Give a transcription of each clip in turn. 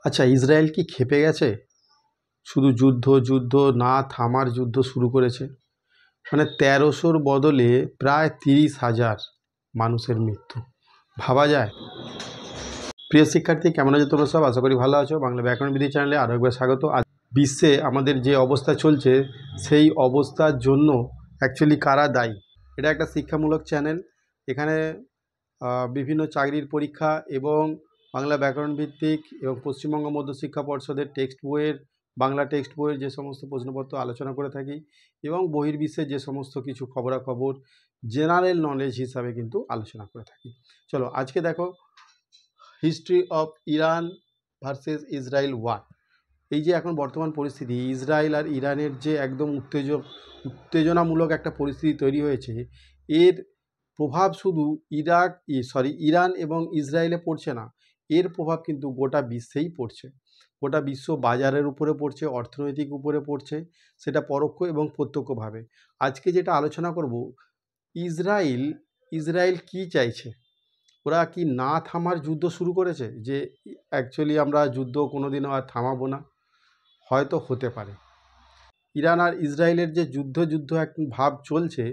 আচ্ছা, ইসরায়েল কি ক্ষেপে গেছে? শুধু যুদ্ধ যুদ্ধ না থামার যুদ্ধ শুরু করেছে। মানে ১৩০০-র বদলে প্রায় ৩০,০০০ মানুষের মৃত্যু। ভাবা যায়? প্রিয় শিক্ষার্থী, কেমন আছো তোমরা সব? আশা করি ভালো আছো। বাংলা ব্যাকরণ বিধি চ্যানেলে আরও একবার স্বাগত। আজ বিশ্বে আমাদের যে অবস্থা চলছে, সেই অবস্থার জন্য অ্যাকচুয়ালি কারা দায়ী? এটা একটা শিক্ষামূলক চ্যানেল। এখানে বিভিন্ন চাকরির পরীক্ষা এবং বাংলা ব্যাকরণ ভিত্তিক এবং পশ্চিমবঙ্গ মধ্যশিক্ষা পর্ষদের টেক্সট বইয়ের বাংলা টেক্সট বইয়ের যে সমস্ত প্রশ্নপত্র আলোচনা করে থাকি এবং বহির্বিশ্বের যে সমস্ত কিছু খবরাখবর জেনারেল নলেজ হিসাবে কিন্তু আলোচনা করে থাকি। চলো আজকে দেখো, history of Iran versus Israel war. এই যে এখন বর্তমান পরিস্থিতি, ইসরায়েল আর ইরানের যে একদম উত্তেজনামূলক একটা পরিস্থিতি তৈরি হয়েছে, এর প্রভাব শুধু ইরান এবং ইসরায়েলে পড়ছে না, এর প্রভাব কিন্তু গোটা বিশ্বেই পড়ছে। গোটা বিশ্ব বাজারের উপরে পড়ছে, অর্থনৈতিক উপরে পড়ছে, সেটা পরোক্ষ এবং প্রত্যক্ষভাবে। আজকে যেটা আলোচনা করব, ইসরায়েল কি চাইছে? ওরা কি না থামার যুদ্ধ শুরু করেছে, যে অ্যাকচুয়ালি আমরা যুদ্ধ কোনোদিনও আর থামাবো না? হয়তো হতে পারে। ইরান আর ইসরায়েলের যে যুদ্ধ এক ভাব চলছে,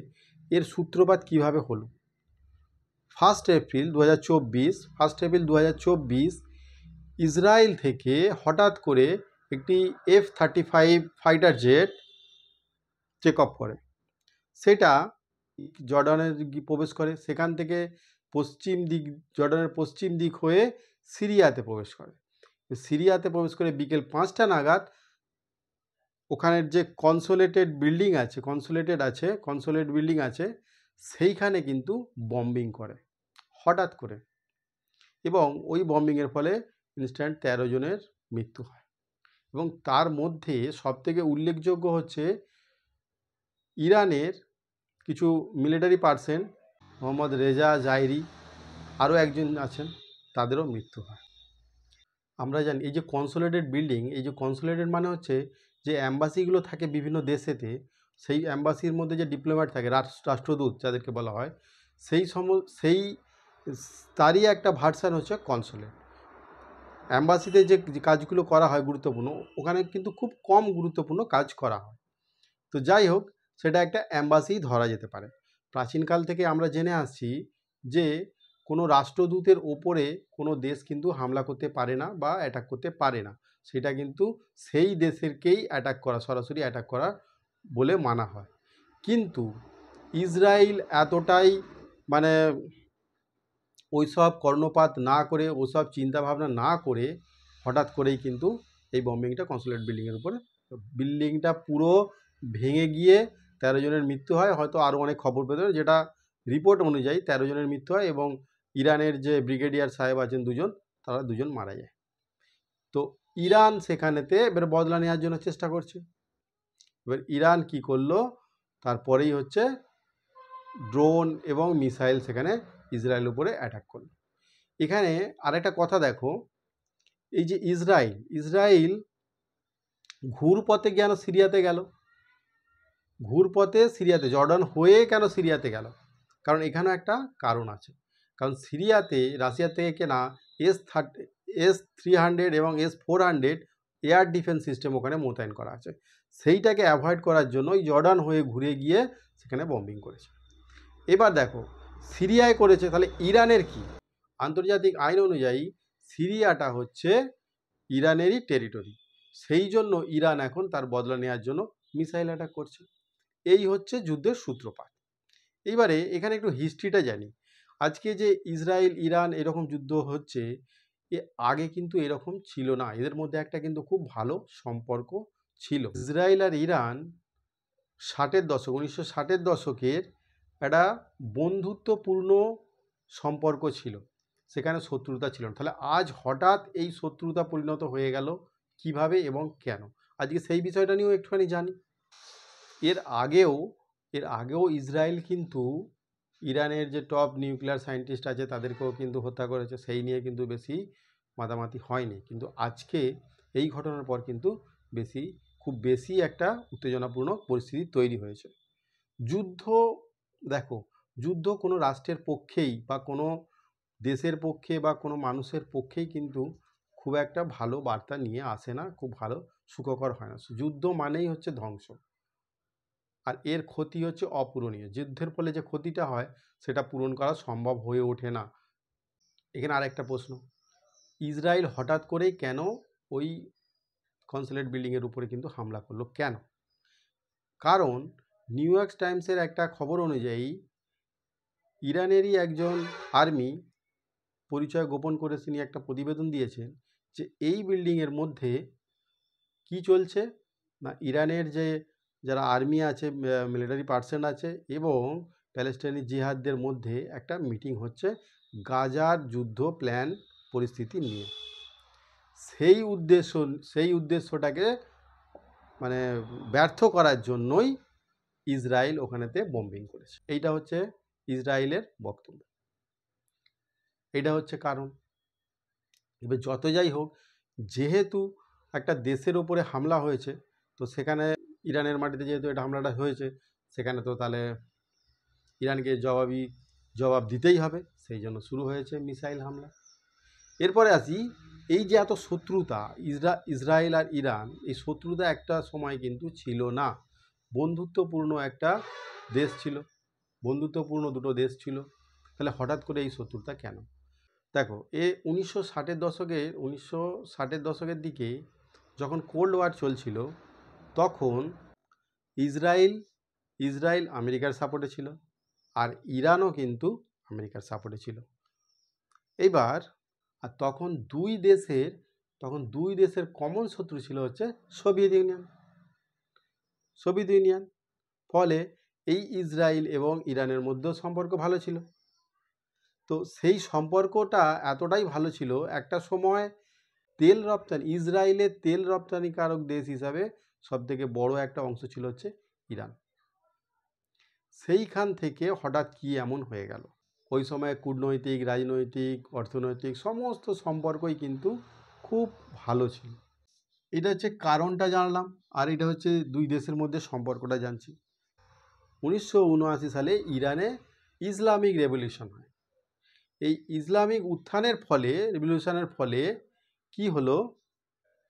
এর সূত্রপাত কিভাবে হলো? 1 এপ্রিল 2024 ইসরায়েল থেকে হঠাৎ করে একটি F-35 fighter jet take off করে। সেটা জর্ডানে প্রবেশ করে, সেখান থেকে জর্ডানের পশ্চিম দিক হয়ে সিরিয়াতে প্রবেশ করে। বিকেল 5টা নাগাদ ওখানের যে কনসুলেট বিল্ডিং আছে, সেইখানে কিন্তু বম্বিং করে হঠাৎ করে, এবং ওই বম্বিংয়ের ফলে ইনস্ট্যান্ট 13 জনের মৃত্যু হয়। এবং তার মধ্যে সবথেকে উল্লেখযোগ্য হচ্ছে ইরানের কিছু মিলিটারি পার্সন, মোহাম্মদ রেজা জাইরি, আরও একজন আছেন, তাদেরও মৃত্যু হয়। আমরা জানি এই যে কনসুলেটেড মানে হচ্ছে যে অ্যাম্বাসিগুলো থাকে বিভিন্ন দেশেতে, সেই অ্যাম্বাসির মধ্যে যে ডিপ্লোম্যাট থাকে, রাষ্ট্রদূত যাদেরকে বলা হয়, সেই তারই একটা ভার্সান হচ্ছে কনসুলেট। অ্যাম্বাসিতে যে কাজগুলো করা হয় গুরুত্বপূর্ণ, ওখানে কিন্তু খুব কম গুরুত্বপূর্ণ কাজ করা হয়। তো যাই হোক, সেটা একটা অ্যাম্বাসি ধরা যেতে পারে। প্রাচীনকাল থেকে আমরা জেনে আসছি যে কোনো রাষ্ট্রদূতের ওপরে কোনো দেশ কিন্তু হামলা করতে পারে না বা অ্যাটাক করতে পারে না। সেটা কিন্তু সেই দেশেরকেই সরাসরি অ্যাটাক করা বলে মানা হয়। কিন্তু ইসরায়েল এতটাই মানে ওইসব কর্ণপাত না করে, ওসব চিন্তাভাবনা না করে, হঠাৎ করেই কিন্তু এই বম্বিংটা কনসুলেট বিল্ডিংয়ের উপরে, বিল্ডিংটা পুরো ভেঙে গিয়ে 13 জনের মৃত্যু হয়। হয়তো আরও অনেক খবর পেতে হবে, যেটা রিপোর্ট অনুযায়ী 13 জনের মৃত্যু হয় এবং ইরানের যে ব্রিগেডিয়ার সাহেব আছেন তারা দুজন মারা যায়। তো ইরান সেখানেতে এবার বদলা নেওয়ার জন্য চেষ্টা করছে। এবার ইরান কি করলো? তারপরেই হচ্ছে ড্রোন এবং মিসাইল সেখানে ইসরায়েলের উপরে অ্যাটাক করলো। এখানে আরেকটা কথা দেখো, এই যে ইসরায়েল ঘুরপথে কেন সিরিয়াতে গেল? জর্ডান হয়ে কেন সিরিয়াতে গেল? কারণ এখানেও একটা কারণ আছে। কারণ সিরিয়াতে রাশিয়া থেকে কেনা S-300 এবং S-400 এয়ার ডিফেন্স সিস্টেম ওখানে মোতায়েন করা আছে। সেইটাকে অ্যাভয়েড করার জন্য জর্ডান হয়ে ঘুরে গিয়ে সেখানে বম্বিং করেছে। এবার দেখো, সিরিয়ায় করেছে, তাহলে ইরানের কি? আন্তর্জাতিক আইন অনুযায়ী সিরিয়াটা হচ্ছে ইরানেরই টেরিটরি। সেই জন্য ইরান এখন তার বদলা নেওয়ার জন্য মিসাইল অ্যাটাক করছে। এই হচ্ছে যুদ্ধের সূত্রপাত। এইবারে এখানে একটু হিস্ট্রিটা জানি। আজকে যে ইসরায়েল ইরান এরকম যুদ্ধ হচ্ছে, আগে কিন্তু এরকম ছিল না। এদের মধ্যে একটা কিন্তু খুব ভালো সম্পর্ক ছিল। ইসরায়েল আর ইরান 1960-এর দশকের একটা বন্ধুত্বপূর্ণ সম্পর্ক ছিল, সেখানে শত্রুতা ছিল না। তাহলে আজ হঠাৎ এই শত্রুতা পরিণত হয়ে গেল কিভাবে এবং কেন? আজকে সেই বিষয়টা নিয়েও একটুখানি জানি। এর আগেও ইসরায়েল কিন্তু ইরানের যে টপ নিউক্লিয়ার সায়েন্টিস্ট আছে তাদেরকেও কিন্তু হত্যা করেছে, সেই নিয়ে কিন্তু বেশি মাতামাতি হয়নি। কিন্তু আজকে এই ঘটনার পর কিন্তু খুব বেশি একটা উত্তেজনাপূর্ণ পরিস্থিতি তৈরি হয়েছে। যুদ্ধ কোনো রাষ্ট্রের পক্ষেই বা কোনো দেশের পক্ষে বা কোনো মানুষের পক্ষেই কিন্তু খুব একটা ভালো বার্তা নিয়ে আসে না, খুব ভালো সুখকর হয় না। যুদ্ধ মানেই হচ্ছে ধ্বংস, আর এর ক্ষতি হচ্ছে অপূরণীয়। যুদ্ধের ফলে যে ক্ষতিটা হয় সেটা পূরণ করা সম্ভব হয়ে ওঠে না। এখানে আরেকটা প্রশ্ন, ইসরায়েল হঠাৎ করেই কেন ওই কনসুলেট বিল্ডিংয়ের উপরে কিন্তু হামলা করলো কেন? কারণ নিউ ইয়র্ক টাইমসের একটা খবর অনুযায়ী ইরানেরই একজন আর্মি পরিচয় গোপন করে তিনি একটা প্রতিবেদন দিয়েছেন যে এই বিল্ডিংয়ের মধ্যে কি চলছে না, ইরানের যে যারা আর্মি আছে, মিলিটারি পার্সন আছে এবং প্যালেস্টাইনি জিহাদদের মধ্যে একটা মিটিং হচ্ছে গাজার যুদ্ধ প্ল্যান পরিস্থিতি নিয়ে। সেই উদ্দেশ্যটাকে মানে ব্যর্থ করার জন্যই ইসরায়েল ওখানেতে বোম্বিং করেছে। এইটা হচ্ছে ইসরায়েলের বক্তব্য, এটা হচ্ছে কারণ। এবার যত যাই হোক, যেহেতু একটা দেশের ওপরে হামলা হয়েছে, তো সেখানে ইরানের মাটিতে যেহেতু এটা হামলাটা হয়েছে, সেখানে তো তাহলে ইরানকে জবাব দিতেই হবে, সেই জন্য শুরু হয়েছে মিসাইল হামলা। এরপরে আসি, এই যে এত শত্রুতা ইসরায়েল আর ইরান, এই শত্রুতা একটা সময় কিন্তু ছিল না, বন্ধুত্বপূর্ণ একটা দেশ ছিল, বন্ধুত্বপূর্ণ দুটো দেশ ছিল। তাহলে হঠাৎ করে এই শত্রুতা কেন? দেখো, 1960-এর দশকের দিকে যখন কোল্ড ওয়ার চলছিল, তখন ইসরায়েল আমেরিকার সাপোর্টে ছিল, আর ইরানও কিন্তু আমেরিকার সাপোর্টে ছিল। এইবার আর তখন দুই দেশের কমন শত্রু ছিল হচ্ছে সোভিয়েত ইউনিয়ন। ফলে এই ইসরায়েল এবং ইরানের মধ্যেও সম্পর্ক ভালো ছিল। তো সেই সম্পর্কটা এতটাই ভালো ছিল, একটা সময় ইসরায়েলের তেল রপ্তানিকারক দেশ হিসাবে সবথেকে বড় একটা অংশ ছিল হচ্ছে ইরান। সেইখান থেকে হঠাৎ কি এমন হয়ে গেল? ওই সময় কূটনৈতিক, রাজনৈতিক, অর্থনৈতিক সমস্ত সম্পর্কই কিন্তু খুব ভালো ছিল। এটা হচ্ছে কারণটা জানলাম, আর এটা হচ্ছে দুই দেশের মধ্যে সম্পর্কটা জানছি। 1979 সালে ইরানে ইসলামিক রেভলিউশন হয়। এই ইসলামিক রেভলিউশনের ফলে কি হলো,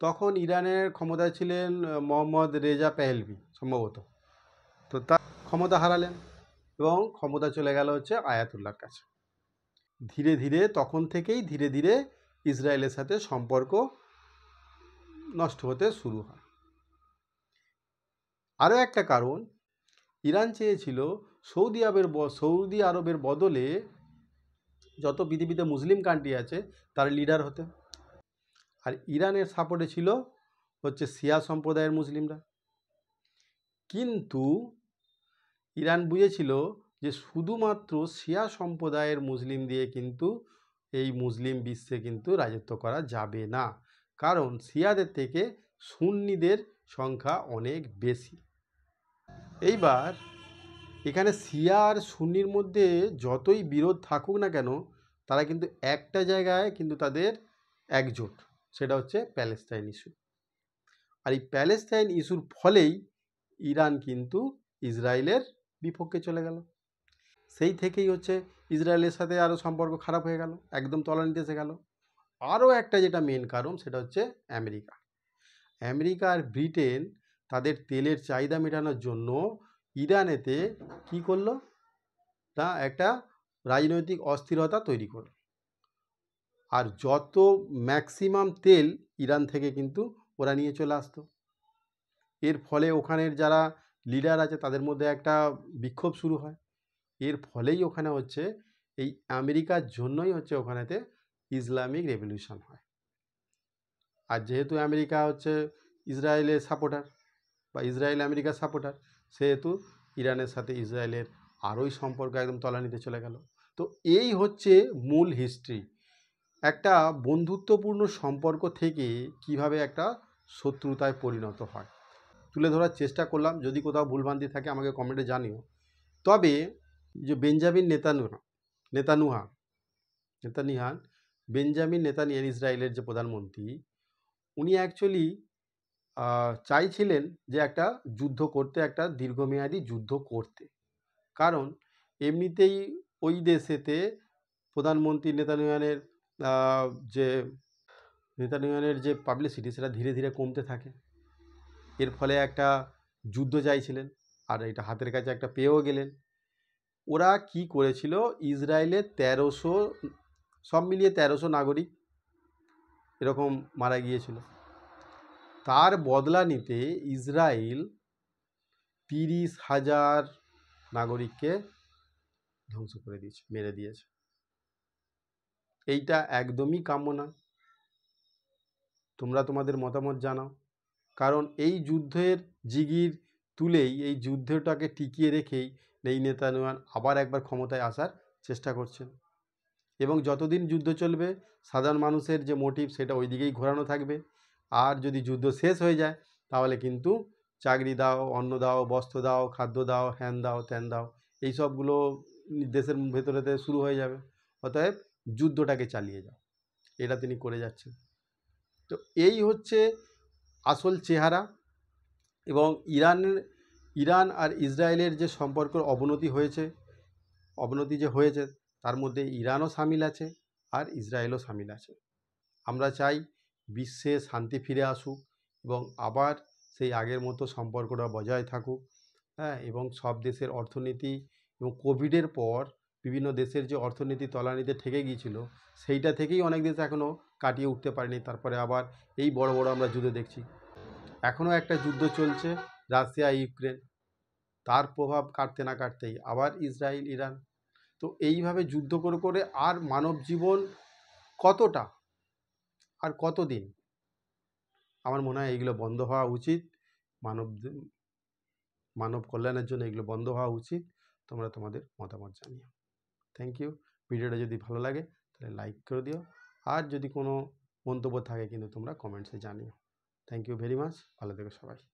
তখন ইরানের ক্ষমতায় ছিলেন মোহাম্মদ রেজা পেহলভি সম্ভবত। তো তার ক্ষমতা হারালেন এবং ক্ষমতা চলে গেল হচ্ছে আয়াতুল্লাহর কাছে। তখন থেকেই ধীরে ধীরে ইসরায়েলের সাথে সম্পর্ক নষ্ট হতে শুরু হয়। আরও একটা কারণ, ইরান চেয়েছিল সৌদি আরবের বদলে যত পৃথিবীতে মুসলিম কান্ট্রি আছে তার লিডার হতে, আর ইরানের সাপোর্টে ছিল হচ্ছে শিয়া সম্প্রদায়ের মুসলিমরা। কিন্তু ইরান বুঝেছিল যে শুধুমাত্র শিয়া সম্প্রদায়ের মুসলিম দিয়ে কিন্তু এই মুসলিম বিশ্বে কিন্তু রাজত্ব করা যাবে না, কারণ শিয়াদের থেকে সুন্নিদের সংখ্যা অনেক বেশি। এইবার এখানে শিয়া আর সুন্নির মধ্যে যতই বিরোধ থাকুক না কেন, তারা কিন্তু একটা জায়গায় কিন্তু তাদের একজোট, সেটা হচ্ছে প্যালেস্টাইন ইস্যু। আর এই প্যালেস্টাইন ইস্যুর ফলেই ইরান কিন্তু ইসরায়েলের বিপক্ষে চলে গেল। সেই থেকেই হচ্ছে ইসরায়েলের সাথে আরও সম্পর্ক খারাপ হয়ে গেল, একদম তলানিতে এসে গেল। আরও একটা যেটা মেন কারণ, সেটা হচ্ছে আমেরিকা আর ব্রিটেন তাদের তেলের চাহিদা মেটানোর জন্য ইরানেতে কি করলো, তা একটা রাজনৈতিক অস্থিরতা তৈরি করলো। আর যত ম্যাক্সিমাম তেল ইরান থেকে কিন্তু ওরা নিয়ে চলে আসতো। এর ফলে ওখানের যারা লিডার আছে তাদের মধ্যে একটা বিক্ষোভ শুরু হয়। এর ফলেই ওখানে হচ্ছে এই আমেরিকার জন্যই হচ্ছে ওখানেতে ইসলামিক রেভলিউশন হয়। আর যেহেতু আমেরিকা হচ্ছে ইসরায়েলের সাপোর্টার বা ইসরায়েল আমেরিকার সাপোর্টার, সেহেতু ইরানের সাথে ইসরায়েলের আরোই সম্পর্ক একদম তলানিতে চলে গেল। তো এই হচ্ছে মূল হিস্ট্রি, একটা বন্ধুত্বপূর্ণ সম্পর্ক থেকে কিভাবে একটা শত্রুতায় পরিণত হয় তুলে ধরার চেষ্টা করলাম। যদি কোথাও ভুলভ্রান্তি থাকে আমাকে কমেন্টে জানিও। তবে যে বেঞ্জামিন নেতানিয়াহু ইসরায়েলের যে প্রধানমন্ত্রী, উনি অ্যাকচুয়ালি চাইছিলেন যে একটা যুদ্ধ করতে, একটা দীর্ঘমেয়াদী যুদ্ধ করতে। কারণ এমনিতেই ওই দেশেতে প্রধানমন্ত্রী নেতানিয়াহুর যে নেতানিয়াহুর যে পাবলিসিটি সেটা ধীরে ধীরে কমতে থাকে। এর ফলে একটা যুদ্ধ চাইছিলেন, আর এটা হাতের কাছে একটা পেয়েও গেলেন। ওরা কি করেছিল, ইসরায়েলের 1300, সব মিলিয়ে 1300 নাগরিক এরকম মারা গিয়েছিল। তার বদলা নিতে ইসরায়েল 30,000 নাগরিককে ধ্বংস করে দিয়েছে, মেরে দিয়েছে। এইটা একদমই কাম্য না। তোমরা তোমাদের মতামত জানাও, কারণ এই যুদ্ধের জিগির তুলেই, এই যুদ্ধটাকে টিকিয়ে রেখেই এই নেতানিয়াহু আবার একবার ক্ষমতায় আসার চেষ্টা করছেন। এবং যতদিন যুদ্ধ চলবে সাধারণ মানুষের যে মোটিভ সেটা ওই দিকেই ঘোরানো থাকবে। আর যদি যুদ্ধ শেষ হয়ে যায় তাহলে কিন্তু চাকরি দাও, অন্ন দাও, বস্ত্র দাও, খাদ্য দাও, হ্যান দাও, ত্যান দাও, এই সবগুলো দেশের ভেতরেতে শুরু হয়ে যাবে। অতএব যুদ্ধটাকে চালিয়ে যাও, এটা তিনি করে যাচ্ছেন। তো এই হচ্ছে আসল চেহারা। এবং ইরান আর ইসরায়েলের যে সম্পর্কের অবনতি যে হয়েছে তার মধ্যে ইরানও সামিল আছে আর ইসরায়েলও সামিল আছে। আমরা চাই বিশ্বে শান্তি ফিরে আসুক এবং আবার সেই আগের মতো সম্পর্কটা বজায় থাকুক। হ্যাঁ, এবং সব দেশের অর্থনীতি, এবং কোভিডের পর বিভিন্ন দেশের যে অর্থনীতি তলানিতে ঠেকে গিয়েছিল সেইটা থেকেই অনেক দেশ এখনও কাটিয়ে উঠতে পারেনি। তারপরে আবার এই বড় বড় আমরা যুদ্ধ দেখছি। এখনও একটা যুদ্ধ চলছে রাশিয়া ইউক্রেন, তার প্রভাব কাটতে না কাটতেই আবার ইসরায়েল ইরান। তো এইভাবে যুদ্ধ করে করে আর মানব জীবন কতটা, আর কতদিন? আমার মনে হয় এইগুলো বন্ধ হওয়া উচিত। মানব কল্যাণের জন্য এগুলো বন্ধ হওয়া উচিত। তোমরা তোমাদের মতামত জানিও। Thank you. ভিডিওটা যদি ভালো লাগে তাহলে লাইক করে দিও, আর যদি কোনো মন্তব্য থাকে কিন্তু তোমরা কমেন্টসে জানিও। Thank you very much. ভালো থেকো সবাই।